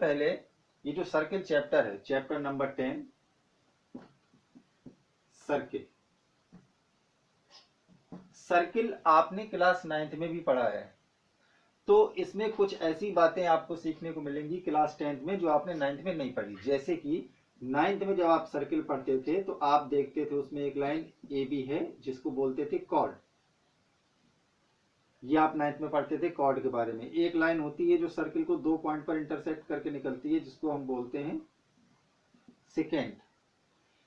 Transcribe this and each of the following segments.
पहले ये जो सर्किल चैप्टर है, चैप्टर नंबर 10 सर्किल, सर्किल आपने क्लास 9th में भी पढ़ा है, तो इसमें कुछ ऐसी बातें आपको सीखने को मिलेंगी क्लास 10th में जो आपने 9th में नहीं पढ़ी। जैसे कि 9th में जब आप सर्किल पढ़ते थे तो आप देखते थे उसमें एक लाइन ए बी है जिसको बोलते थे कॉर्ड। ये आप 9th में पढ़ते थे कॉर्ड के बारे में। एक लाइन होती है जो सर्किल को 2 पॉइंट पर इंटरसेक्ट करके निकलती है जिसको हम बोलते हैं सेकेंड।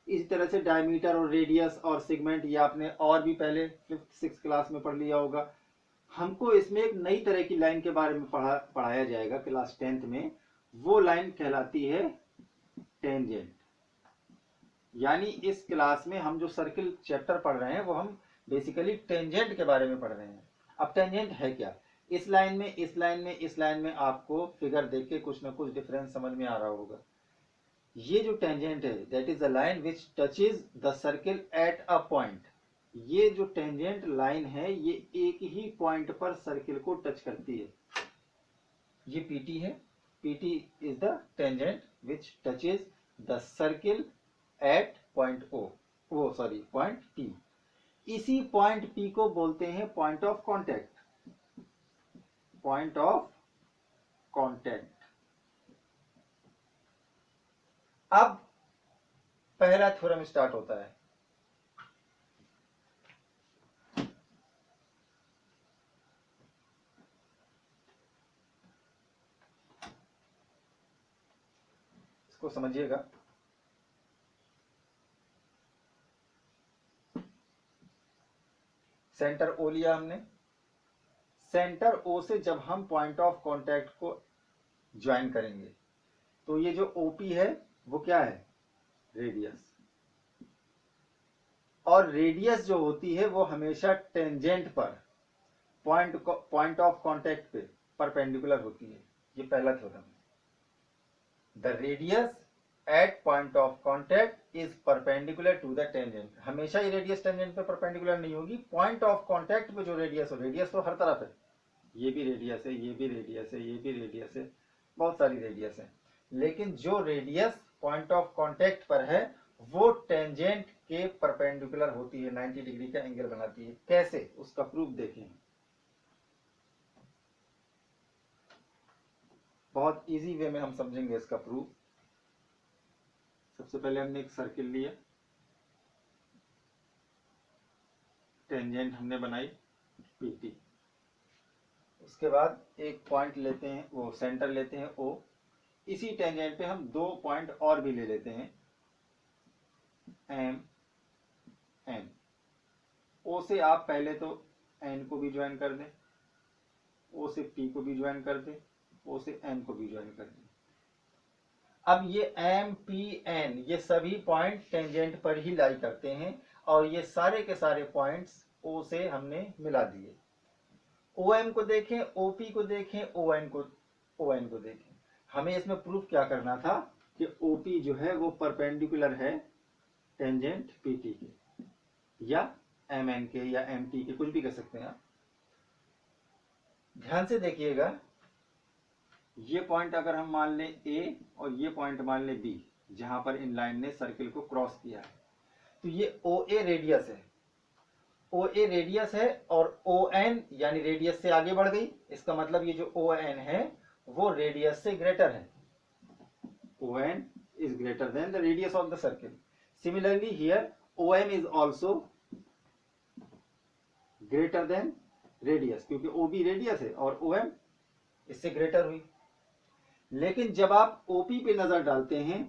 इसी तरह से डायमीटर और रेडियस और सेगमेंट ये आपने और भी पहले 5th 6th क्लास में पढ़ लिया होगा। हमको इसमें एक नई तरह की लाइन के बारे में पढ़ाया जाएगा क्लास 10th में। वो लाइन कहलाती है टेंजेंट। यानी इस क्लास में हम जो सर्किल चैप्टर पढ़ रहे हैं वो हम बेसिकली टेंजेंट के बारे में पढ़ रहे हैं। अब टेंजेंट है क्या? इस लाइन में, इस लाइन में, इस लाइन में आपको फिगर देख के कुछ ना कुछ डिफरेंस समझ में आ रहा होगा। ये जो टेंजेंट है that is the line which touches the circle at a point. ये जो टेंजेंट लाइन है ये एक ही पॉइंट पर सर्किल को टच करती है। ये पीटी है, PT is the tangent which touches the circle at point O, वो सॉरी पॉइंट पी। इसी पॉइंट पी को बोलते हैं point of contact, point of contact. अब पहला थ्योरम स्टार्ट होता है। इसको समझिएगा। सेंटर ओ लिया हमने, सेंटर ओ से जब हम पॉइंट ऑफ कांटेक्ट को ज्वाइन करेंगे तो ये जो ओपी है वो क्या है? रेडियस। और रेडियस जो होती है वो हमेशा टेंजेंट पर पॉइंट ऑफ कांटेक्ट पे परपेंडिकुलर होती है। ये पहला थ्योरम है। The radius at point of contact is perpendicular to the tangent. हमेशा ये रेडियस टेंजेंट पे परपेंडिकुलर नहीं होगी। पॉइंट ऑफ कांटेक्ट पे जो रेडियस हो, रेडियस तो हर तरफ है, ये भी रेडियस है, ये भी रेडियस है, ये भी रेडियस है, बहुत सारी रेडियस है, लेकिन जो रेडियस पॉइंट ऑफ कांटेक्ट पर है वो टेंजेंट के परपेंडिकुलर होती है, 90 डिग्री का एंगल बनाती है। कैसे? उसका प्रूफ देखें। बहुत इजी वे में हम समझेंगे इसका प्रूफ। सबसे पहले हमने एक सर्किल लिया, टेंजेंट हमने बनाई पीटी। उसके बाद एक पॉइंट लेते हैं, वो सेंटर लेते हैं ओ। इसी टेंजेंट पे हम 2 पॉइंट और भी ले लेते हैं, एम एन। ओ से आप पहले तो एन को भी ज्वाइन कर दें, ओ से पी को भी ज्वाइन कर दें, ओ से एन को भी ज्वाइन कर दें। अब ये एम पी एन ये सभी पॉइंट टेंजेंट पर ही लाई करते हैं और ये सारे के सारे पॉइंट्स ओ से हमने मिला दिए। ओ एम को देखें, ओ पी को देखें, ओ एन को देखें। हमें इसमें प्रूफ क्या करना था कि ओ पी जो है वो परपेंडिकुलर है टेंजेंट पीटी के, या एम एन के, या एम टी के, कुछ भी कर सकते हैं आप। ध्यान से देखिएगा, ये पॉइंट अगर हम मान लें ए और ये पॉइंट मान लें बी, जहां पर इन लाइन ने सर्किल को क्रॉस किया है, तो ये ओ ए रेडियस है, ओ ए रेडियस है और ओ एन यानी रेडियस से आगे बढ़ गई। इसका मतलब ये जो ओ एन है वो रेडियस से ग्रेटर है। O N is greater than the radius of the circle. Similarly here O M is also greater than radius, क्योंकि ओ बी रेडियस है और ओ एम इससे ग्रेटर हुई। लेकिन जब आप ओपी पे नजर डालते हैं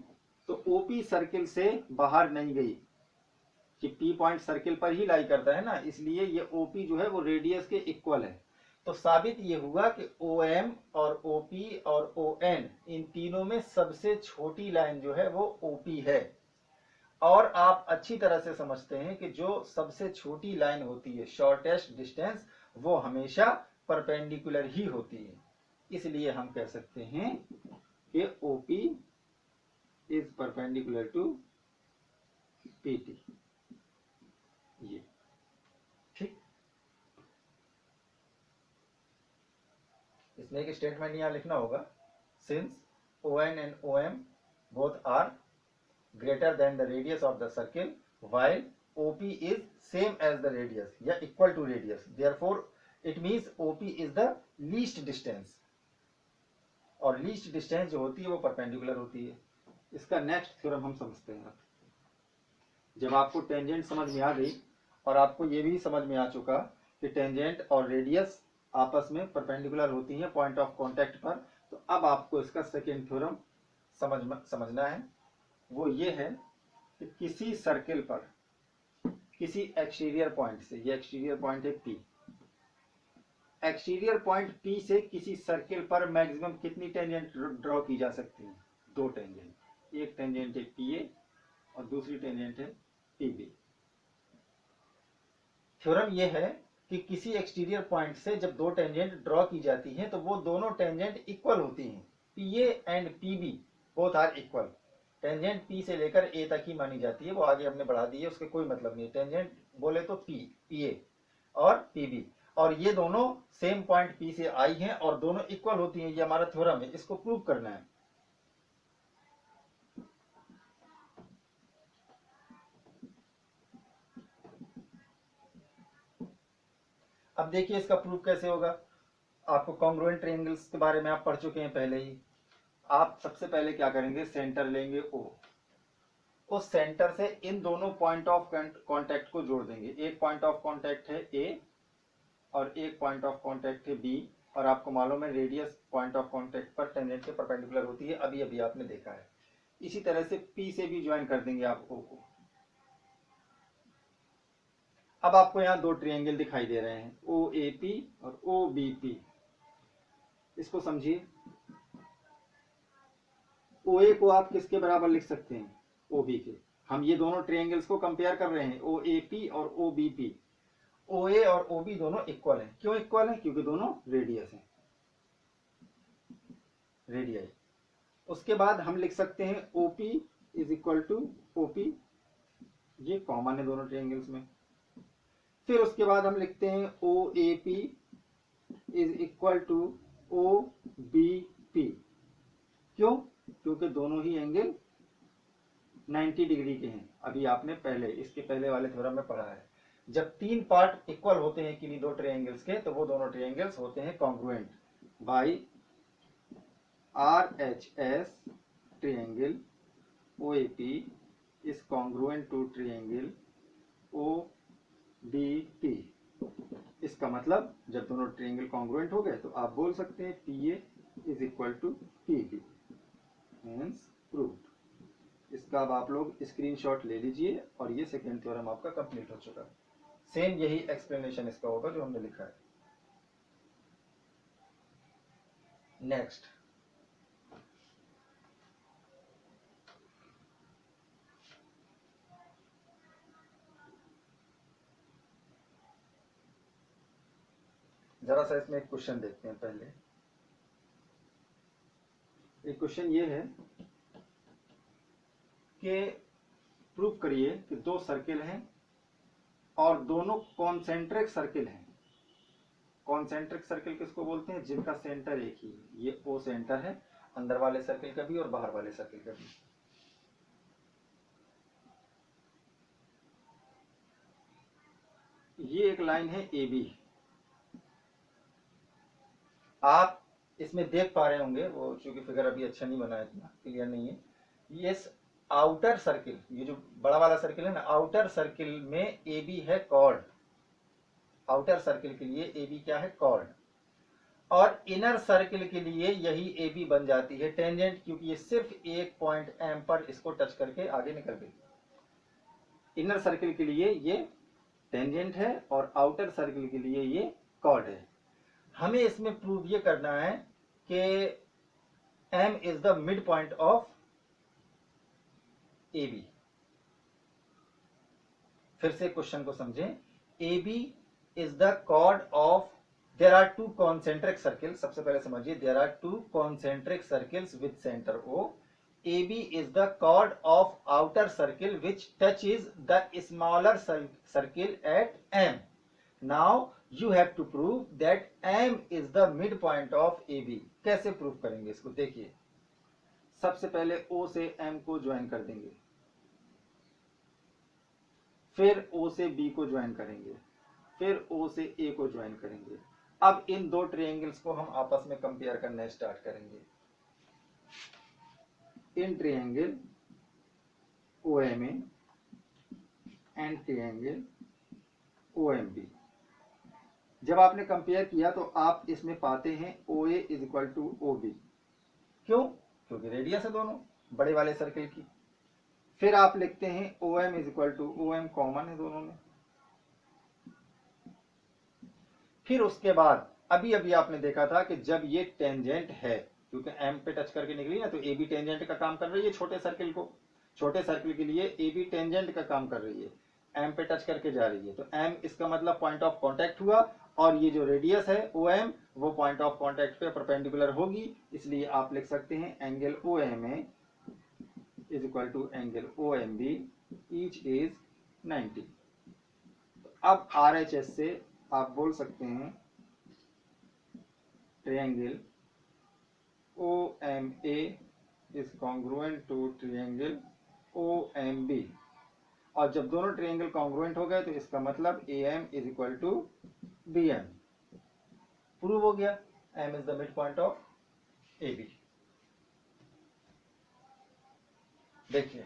तो ओपी सर्किल से बाहर नहीं गई, कि पी पॉइंट सर्किल पर ही लाई करता है ना, इसलिए ये ओपी जो है वो रेडियस के इक्वल है। तो साबित ये हुआ कि ओ एम और ओपी और ओ एन इन तीनों में सबसे छोटी लाइन जो है वो ओपी है। और आप अच्छी तरह से समझते हैं कि जो सबसे छोटी लाइन होती है, शॉर्टेस्ट डिस्टेंस, वो हमेशा परपेंडिकुलर ही होती है। इसलिए हम कह सकते हैं कि OP is perpendicular to PT. ये ठीक। इसमें एक स्टेटमेंट यहां लिखना होगा, since ON and OM both are greater than the radius of the circle, while OP is same as the radius या equal to radius. Therefore, it means OP is the least distance. और least distance जो होती है वो perpendicular होती है. इसका next theorem हम समझते हैं. जब आपको टेंजेंट समझ में आ गई और आपको ये भी समझ में आ चुका कि टेंजेंट और रेडियस आपस में परपेंडिकुलर होती हैं पॉइंट ऑफ कांटेक्ट पर, तो अब आपको इसका सेकेंड थ्योरम समझना है. वो ये है कि किसी सर्किल पर किसी एक्सटीरियर पॉइंट से, ये एक्सटीरियर पॉइंट है P, एक्सटीरियर पॉइंट P से किसी सर्किल पर मैक्सिमम कितनी टेंजेंट ड्रॉ की जा सकती है? 2 टेंजेंट. एक टेंजेंट है PA और दूसरी टेंजेंट है PB. थ्योरम ये है कि किसी एक्सटीरियर पॉइंट से जब 2 टेंजेंट ड्रॉ की जाती हैं तो वो दोनों टेंजेंट इक्वल होती हैं. PA and PB both are equal. Tangent P से लेकर A तक ही मानी जाती है, वो आगे हमने बढ़ा दी है, उसके कोई मतलब नहीं. टेंजेंट बोले तो PA और PB, और ये दोनों सेम पॉइंट P से आई हैं और दोनों इक्वल होती हैं. ये हमारा थ्योरम है, इसको प्रूव करना है. अब देखिए इसका प्रूफ कैसे होगा. आपको कॉन्ग्रुएंट ट्रायंगल्स के बारे में आप पढ़ चुके हैं पहले ही. आप सबसे पहले क्या करेंगे, सेंटर लेंगे O, उस सेंटर से इन दोनों पॉइंट ऑफ कांटेक्ट को जोड़ देंगे. एक पॉइंट ऑफ कांटेक्ट है A और एक पॉइंट ऑफ कांटेक्ट है B, और आपको मालूम है रेडियस पॉइंट ऑफ कांटेक्ट पर टेंजेंट के परपेंडिकुलर होती है, अभी अभी आपने देखा है. इसी तरह से P से भी ज्वाइन कर देंगे आप O को. अब आपको यहाँ 2 ट्रायंगल दिखाई दे रहे हैं, OAP और OBP. इसको समझिए. OA को आप किसके बराबर लिख सकते हैं? OB के. हम ये दोनों ट्रायंगल्स को कंपेयर कर रहे हैं, OAP और OBP. OA और OB दोनों इक्वल हैं. क्यों इक्वल हैं? क्योंकि दोनों रेडियस हैं, रेडियस. उसके बाद हम लिख सकते हैं OP is equal to OP, ये कॉमन है दोनों ट्रायंगल्स में. फिर उसके बाद हम लिखते हैं OAP is equal to OBP. क्यों? क्योंकि दोनों ही एंगल 90 डिग्री के हैं. अभी आपने पहले इसके पहले वाले थ्योरम में पढ़ा है, जब 3 पार्ट इक्वल होते हैं किन्हीं 2 ट्रायंगल्स के, तो वो दोनों ट्रायंगल्स होते हैं congruent. By RHS triangle OAP is congruent to triangle OBP. इसका मतलब जब दोनों ट्रायंगल कॉन्ग्रुएंट हो गए तो आप बोल सकते हैं PA is equal to PB. Means proved. इसका अब आप लोग स्क्रीनशॉट ले लीजिए और ये सेकेंड थ्योरम आपका कंप्लीट हो चुका. सेम यही एक्सप्लेनेशन इसका होगा जो हमने लिखा है. नेक्स्ट, जरा सा इसमें एक क्वेश्चन देखते हैं. पहले एक क्वेश्चन ये है कि प्रूव करिए कि 2 सर्किल हैं और दोनों कॉन्सेंट्रिक सर्किल हैं. कॉन्सेंट्रिक सर्किल किसको बोलते हैं? जिनका सेंटर एक ही. ये O सेंटर है, अंदर वाले सर्किल का भी और बाहर वाले सर्किल का भी. ये एक लाइन है AB. आप इसमें देख पा रहे होंगे, वो चूंकि फिगर अभी अच्छा नहीं बना है, इतना क्लियर नहीं है. ये आउटर सर्किल, ये जो बड़ा वाला सर्किल है ना, आउटर सर्किल में AB है कॉर्ड. आउटर सर्किल के लिए AB क्या है? कॉर्ड. और इनर सर्किल के लिए यही AB बन जाती है टेंजेंट, क्योंकि ये सिर्फ एक पॉइंट M पर इसको टच करके आगे निकल गई. इनर सर्किल के लिए ये टेंजेंट है और आउटर सर्किल के लिए ये कॉर्ड है. हमें इसमें प्रूव ये करना है कि M is the mid point of AB. फिर से क्वेश्चन को समझें. AB is the chord of, there are 2 concentric circles. सबसे पहले समझिए, there are 2 concentric circles with centre O. AB is the chord of outer circle which touches the smaller circle at M. Now you have to prove that M is the midpoint of AB. कैसे prove करेंगे इसको? देखिए, सबसे पहले O से M को join कर देंगे, फिर O से B को ज्वाइन करेंगे, फिर O से A को ज्वाइन करेंगे। अब इन दो ट्रायंगल्स को हम आपस में कंपेयर करना स्टार्ट करेंगे। In triangle OMA and triangle OMB, जब आपने कंपेयर किया तो आप इसमें पाते हैं OA is equal to OB। क्यों? क्योंकि रेडियस है दोनों बड़े वाले सर्किल की। फिर आप लिखते हैं OM is equal to OM, common है दोनों में। फिर उसके बाद अभी अभी आपने देखा था कि जब ये टेंजेंट है, क्योंकि M पे टच करके निकली ना, तो AB टेंजेंट का काम कर रही है छोटे सर्किल को, छोटे सर्किल के लिए AB टेंजेंट का काम कर रही है, M पे टच करके जा रही है। तो M इसका मतलब पॉइंट ऑफ कांटेक्ट हुआ, और ये जो रेडियस है OM वो पॉइंट ऑफ कांटेक्ट पे परपेंडिकुलर होगी, इसलिए आप लिख सकते हैं angle OMA is equal to angle OMB, each is 90। अब RHS से आप बोल सकते हैं triangle OMA is congruent to triangle OMB, और जब दोनों ट्रायंगल कॉन्ग्रुएंट हो गए तो इसका मतलब AM is equal to BM। Prove हो गया, M is the mid point of AB। देखिए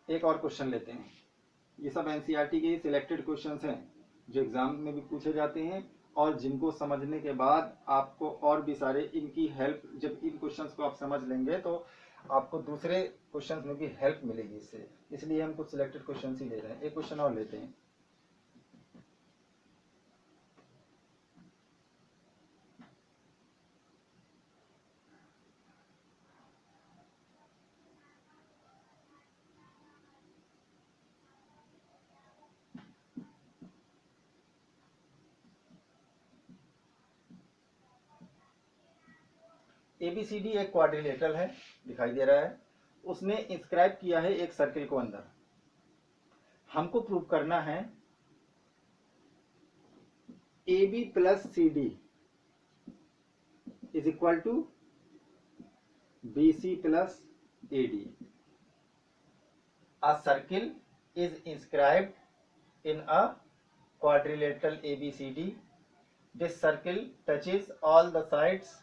एक और क्वेश्चन लेते हैं। ये सब NCERT के सिलेक्टेड क्वेश्चंस हैं जो एग्जाम में भी पूछे जाते हैं, और जिनको समझने के बाद आपको और भी सारे इनकी हेल्प, जब इन क्वेश्चंस को आप समझ लेंगे तो आपको दूसरे क्वेश्चंस में भी हेल्प मिलेगी इससे, इसलिए हम कुछ सिलेक्टेड क्वेश्चंस ही ले रहे हैं। एक क्वेश्चन और लेते हैं। ABCD एक क्वाड्रिलेटरल है, दिखाई दे रहा है। उसने इंस्क्राइब किया है एक सर्किल को अंदर। हमको प्रूव करना है AB plus CD is equal to BC plus AD। A circle is inscribed in a quadrilateral ABCD. This circle touches all the sides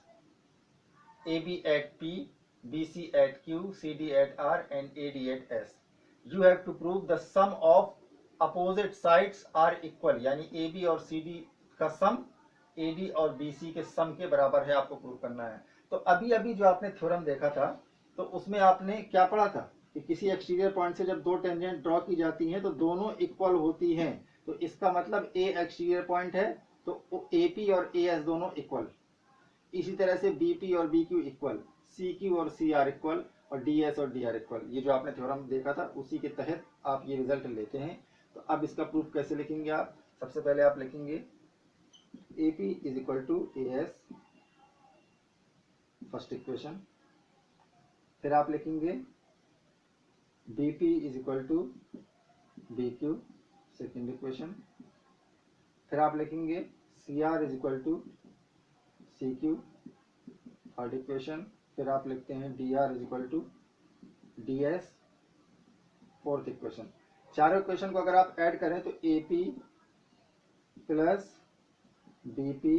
AB at P, BC at Q, CD at R and AD at S. You have to prove the sum of opposite sides are equal, यानी AB और CD का सम AD और BC के सम के बराबर है, आपको prove करना है। तो अभी अभी जो आपने थ्योरम देखा था तो उसमें आपने क्या पढ़ा था कि किसी एक्सटीरियर पॉइंट से जब दो टेंजेंट ड्रॉ की जाती हैं तो दोनों इक्वल होती हैं, तो इसका मतलब A एक्सटीरियर पॉइंट है तो AP और AS दोनों इक्वल। इसी तरह से BP और BQ इक्वल, CQ और CR इक्वल, और DS और DR इक्वल। ये जो आपने थ्योरम देखा था उसी के तहत आप ये रिजल्ट लेते हैं। तो अब इसका प्रूफ कैसे लिखेंगे आप? सबसे पहले आप लिखेंगे AP is equal to AS, first equation. फिर आप लिखेंगे BP is equal to BQ, second equation. फिर आप लिखेंगे CR is equal to CQ, third equation. फिर आप लिखते हैं DR is equal to DS, fourth equation. चारों इक्वेशन को अगर आप ऐड करें तो AP plus BP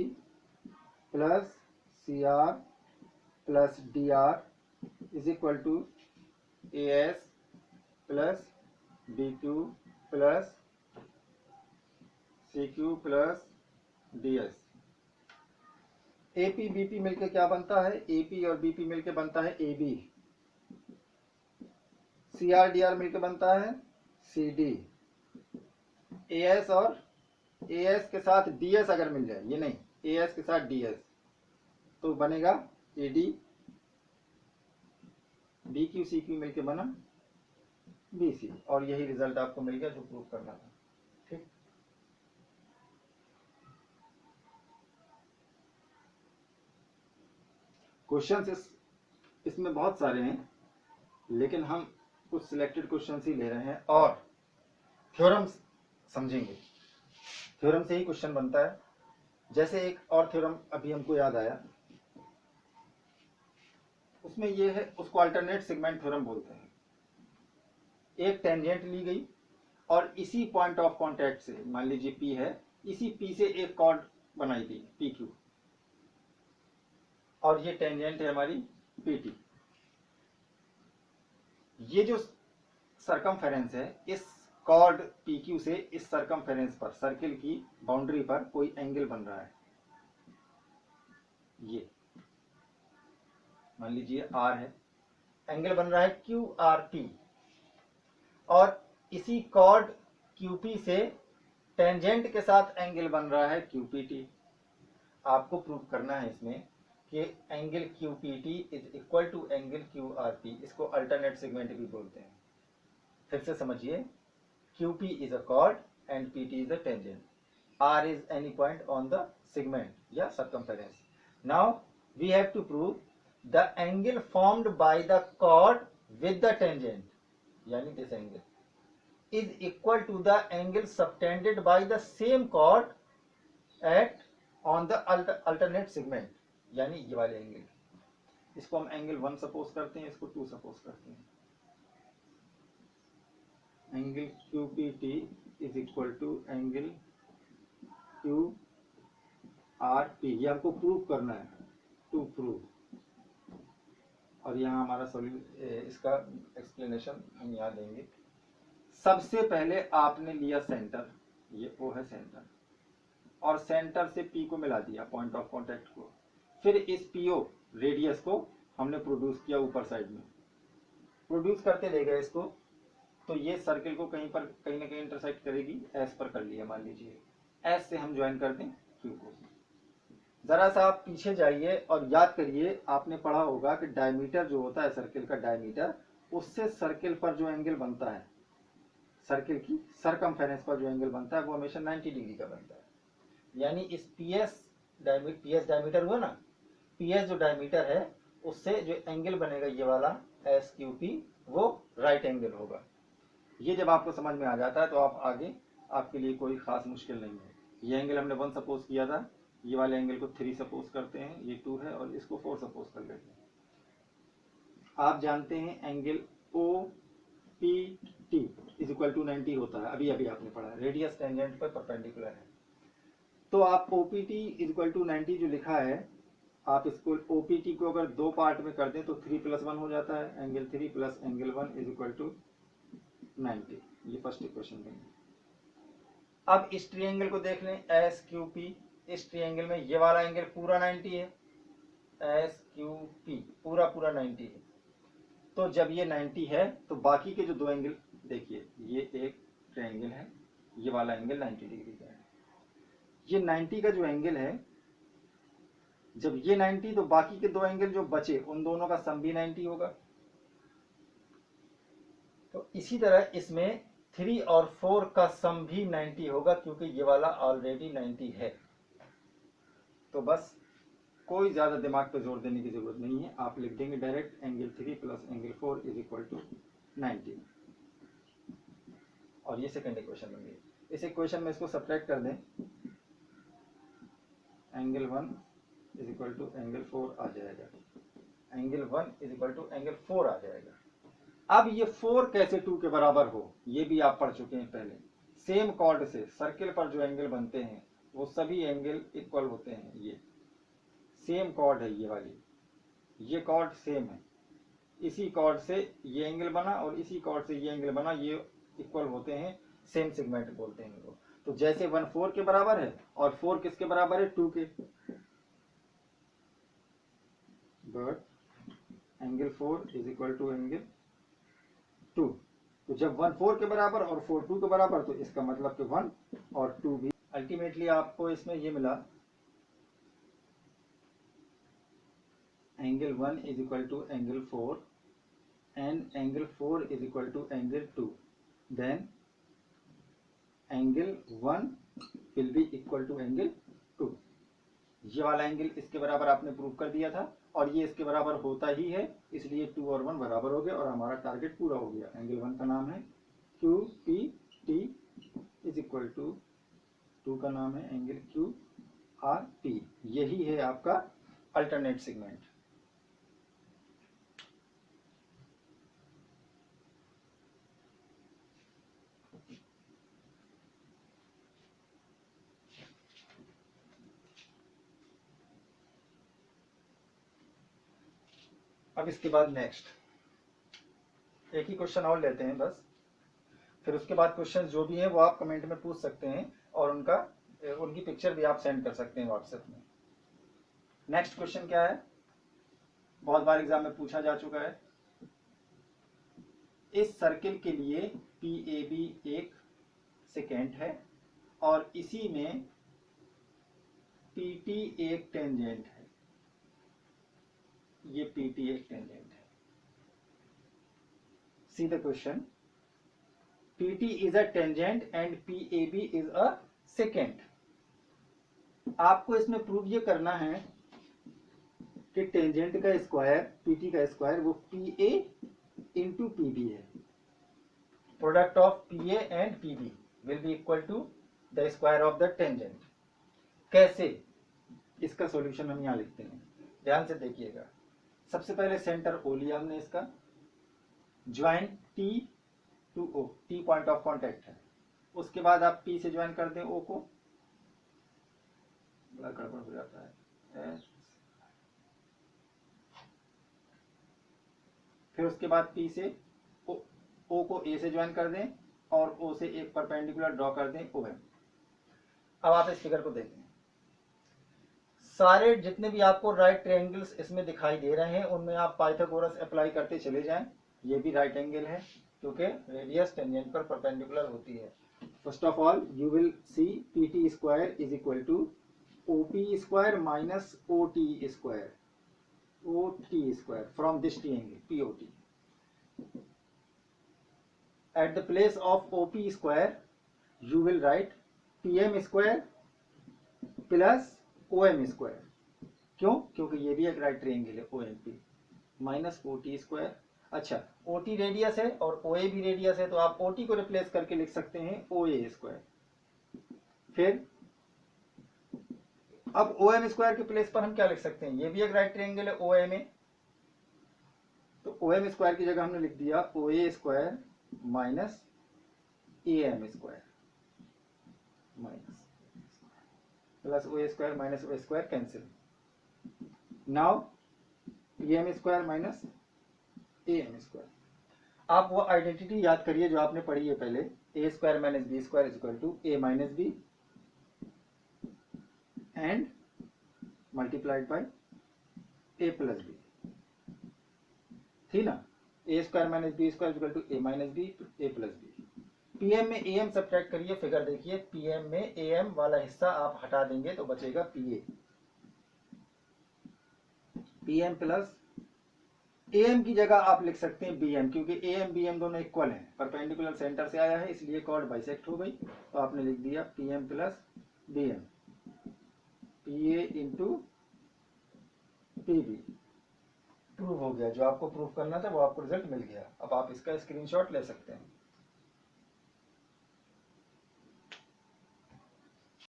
plus CR plus DR is equal to AS plus BQ plus CQ plus DS। AP BP मिलके क्या बनता है? AP और BP मिलके बनता है AB। CR DR मिलके बनता है CD। AS और AS के साथ DS अगर मिल जाए, ये नहीं, AS के साथ DS तो बनेगा AD। BQ CQ मिलके बना BC, और यही रिजल्ट आपको मिल गया जो प्रूव करना था। ठीक, क्वेश्चंस इसमें बहुत सारे हैं, लेकिन हम कुछ सिलेक्टेड क्वेश्चंस ही ले रहे हैं और थ्योरम समझेंगे। थ्योरम से ही क्वेश्चन बनता है। जैसे एक और थ्योरम अभी हमको याद आया, उसमें ये है, उसको अल्टरनेट सेगमेंट थ्योरम बोलते हैं। एक टेंजेंट ली गई और इसी पॉइंट ऑफ कांटेक्ट से, मान लीजिए P है, इसी P से एक कॉर्ड बनाई गई PQ, और ये टेंजेंट है हमारी PT। ये जो सरकमफेरेंस है, इस कॉर्ड PQ से इस सरकमफेरेंस पर, सर्किल की बाउंड्री पर कोई एंगल बन रहा है। ये मान लीजिए R है, एंगल बन रहा है QRP, और इसी कॉर्ड QP से टेंजेंट के साथ एंगल बन रहा है QPT। आपको प्रूव करना है इसमें कि angle QPT is equal to angle QRP। इसको अल्टरनेट सेगमेंट भी बोलते हैं। फिर से समझिए, QP is a chord and PT is a tangent. R is any point on the segment या circumference. Now we have to prove the angle formed by the chord with the tangent, yani this angle, is equal to the angle subtended by the same chord at on the alternate segment, yani ये वाले angle. इसको हम angle 1 suppose करते हैं, इसको 2 suppose करते हैं। Angle QPT is equal to angle QRP, ये आपको प्रूव करना है, टू प्रूव। और यहाँ हमारा इसका एक्सप्लेनेशन हम यहाँ देंगे। सबसे पहले आपने लिया सेंटर, ये O है सेंटर, और सेंटर से P को मिला दिया, पॉइंट ऑफ कांटेक्ट को। फिर इस PO रेडियस को हमने प्रोड्यूस किया ऊपर साइड में, प्रोड्यूस करते ले गए इसको, तो ये सर्किल को कहीं ना कहीं इंटरसेक्ट करेगी, S पर कर लिया मान लीजिए। S से हम ज्वाइन कर दें Q को। जरा सा आप पीछे जाइए और याद करिए, आपने पढ़ा होगा कि डायमीटर जो होता है सर्किल का डायमीटर, उससे सर्किल पर जो एंगल बनता है, सर्किल की सरकमफेरेंस पर जो एंगल बनता है, वो हमेशा 90 डिग्री का बनता है। यानी इस PS डायमीटर हुआ ना, PS जो डायमीटर है, उससे जो एंगल बनेगा ये वाला SQP, वो राइट एंगल होगा। ये जब आपको समझ में आ जाता है तो आप आगे, आपके लिए कोई खास मुश्किल नहीं है। ये एंगल हमने 1 सपोज किया था, ये वाले एंगल को 3 सपोज करते हैं, ये 2 है, और इसको 4 सपोज कर लेते हैं। आप जानते हैं angle OPT is equal to 90 होता है, अभी आपने पढ़ा है, रेडियस टेंजेंट पर परपेंडिकुलर है। तो आप OPT इज इक्वल टू 90 जो लिखा है, आप इसको OPT को अगर 2 पार्ट में कर दें तो 3 + 1 हो जाता है, angle 3 plus angle 1 is equal to 90। ये फर्स्ट इक्वेशन देंगे। अब इस ट्रायंगल को देख लें, SQP। इस ट्रायंगल में ये वाला एंगल पूरा 90 है, SQP पूरा 90 है। तो जब ये 90 है तो बाकी के जो 2 एंगल देखिए, ये एक ट्रायंगल है, ये वाला एंगल 90 डिग्री का है। ये 90 का जो एंगल है, जब ये 90, तो बाकी के 2 एंगल जो बचे, उन दोनों का सम भी 90 होगा। तो इसी तरह इसमें 3 और 4 का सम भी 90 होगा, क्योंकि ये वाला ऑलरेडी 90 है। तो बस कोई ज्यादा दिमाग पे जोर देने की जरूरत नहीं है, आप लिख देंगे direct angle 3 plus angle 4 is equal to 90। और ये सेकंड इक्वेशन बन गई। इस इक्वेशन में इसको सब्ट्रैक्ट कर दें, angle 1 is equal to angle 4 आ जाएगा, angle 1 is equal to angle 4 आ जाएगा। अब ये 4 कैसे 2 के बराबर हो, ये भी आप पढ़ चुके हैं पहले। सेम कॉर्ड से सर्किल पर जो एंगल बनते हैं, वो सभी एंगल इक्वल होते हैं। ये सेम कॉर्ड है, ये वाली, ये कॉर्ड सेम है, इसी कॉर्ड से ये एंगल बना और इसी कॉर्ड से ये एंगल बना, ये इक्वल होते हैं, सेम सेगमेंट बोलते हैं इनको। तो जैसे 1 4 के बराबर है, और 4 किसके बराबर है, 2 के, but angle 4 is equal to angle 2। तो जब 1 4 के बराबर और 4 2 के बराबर, तो इसका मतलब कि 1 और 2 भी। अल्टीमेटली आपको इसमें ये मिला, angle 1 is equal to angle 4 and angle 4 is equal to angle 2, then angle 1 will be equal to angle 2। ये वाला एंगल इसके बराबर आपने प्रूव कर दिया था, और ये इसके बराबर होता ही है, इसलिए 2 और 1 बराबर हो गया और हमारा टारगेट पूरा हो गया। एंगल 1 का नाम है QPT इज इक्वल टू 2 का नाम है एंगल QRP। यही है आपका अल्टरनेट सेगमेंट। अब इसके बाद नेक्स्ट एक ही क्वेश्चन और लेते हैं बस, फिर उसके बाद क्वेश्चन जो भी हैं वो आप कमेंट में पूछ सकते हैं और उनकी पिक्चर भी आप सेंड कर सकते हैं व्हाट्सएप में। नेक्स्ट क्वेश्चन क्या है, बहुत बार एग्जाम में पूछा जा चुका है। इस सर्किल के लिए PAB एक सेकेंड है और इसी में PT एक टेंजेंट है। ये PT एक टेंजेंट है। See the question, PT is a tangent and PAB is a secant। आपको इसमें प्रूव ये करना है कि टेंजेंट का स्क्वायर PT का स्क्वायर वो PA इंटू PB है। Product of PA and PB will be equal to the square of the tangent. कैसे, इसका सॉल्यूशन हम यहां लिखते हैं, ध्यान से देखिएगा। सबसे पहले सेंटर O लिया हमने, इसका join T to O, T point of contact है। उसके बाद आप P से ज्वाइन कर दें O को, बड़ा गड़बड़ हो जाता है। फिर उसके बाद P से O को A से ज्वाइन कर दें और O से एक परपेंडिकुलर ड्रॉ कर दें OM। अब आप इस फिगर को देखें, सारे जितने भी आपको राइट ट्रायंगल्स इसमें दिखाई दे रहे हैं उनमें आप पाइथागोरस अप्लाई करते चले जाएं। ये भी राइट एंगल है क्योंकि रेडियस टेंजेंट पर परपेंडिकुलर होती है। First of all you will see PT square is equal to OP square minus OT square, OT square from this triangle POT। At the place of OP square you will write PM square plus OM square। क्यों? क्योंकि ये भी एक right triangle है OMP minus OT square. अच्छा, OT radius है और OA भी रेडियस है तो आप OT को रिप्लेस करके लिख सकते हैं OA स्क्वायर। फिर अब OM स्क्वायर के प्लेस पर हम क्या लिख सकते हैं, ये भी एक राइट ट्रायंगल है OMA, तो OM स्क्वायर की जगह हमने लिख दिया OA square minus AM square minus plus OA square minus O square cancel. Now PM square minus AM square. आप वो आइडेंटिटी याद करिए जो आपने पढ़ी है पहले, A square minus B square is equal to A minus B and multiplied by A plus B, थी ना। A square minus B square is equal to A minus B A plus B। PM में AM subtract करिए, figure देखिए, PM में AM वाला हिस्सा आप हटा देंगे तो बचेगा PA। PM प्लस AM की जगह आप लिख सकते हैं BM, क्योंकि AM BM दोनों इक्वल हैं, परपेंडिकुलर सेंटर से आया है इसलिए कॉर्ड बाइसेक्ट हो गई, तो आपने लिख दिया PM plus BM, PA into PB। Prove हो गया, जो आपको प्रूव करना था वो आपको रिजल्ट मिल गया। अब आप इसका स्क्रीनशॉट ले सकते हैं।